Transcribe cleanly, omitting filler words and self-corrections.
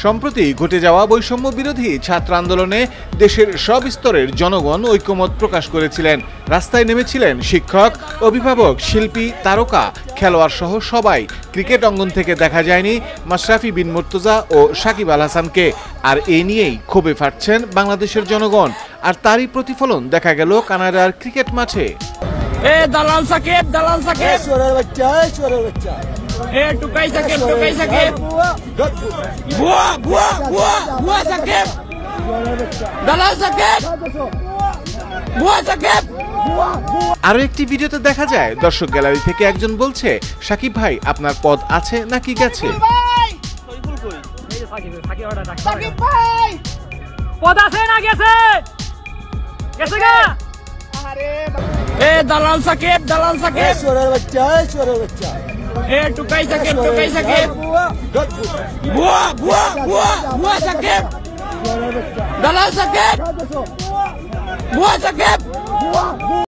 সম্প্রতি ঘটে যাওয়া বৈষম্য বিরোধী ছাত্র আন্দোলনে দেশের সব স্তরের জনগণ ঐক্যমত প্রকাশ করেছিলেন। রাস্তায় নেমেছিলেন শিক্ষক, অভিভাবক, শিল্পী, তারকা, খেলোয়াড় সহ সবাই। ক্রিকেট অঙ্গন থেকে দেখা যায়নি মাশরাফি বিন মুর্তজা ও সাকিব আল হাসানকে। আর এ নিয়েই ক্ষোভে ফাটছেন বাংলাদেশের জনগণ। আর তারই প্রতিফলন দেখা গেল কানাডার ক্রিকেট মাঠে। দালাল সাকিব, দালাল সাকিব, চোরের বাচ্চা, চোরের বাচ্চা। টুকাই সাকিব, টুকাই সাকিব, ভুয়া ভুয়া ভুয়া ভুয়া সাকিব, দালাল সাকিব, ভুয়া সাকিব। আরো একটি ভিডিওতে দেখা যায় দর্শক গ্যালারি থেকে একজন বলছে, সাকিব ভাই আপনার পদ আছে নাকি গেছে? পদ আছে না গেছে? গেছে গা? দালাল সাকিব, দালাল সাকিব, চোরের বাচ্চা, চোরের বাচ্চা। টুকাই সাকিব, টুকাই সাকিব, ভুয়া ভুয়া ভুয়া ভুয়া সাকিব, দালাল সাকিব, ভুয়া সাকিব।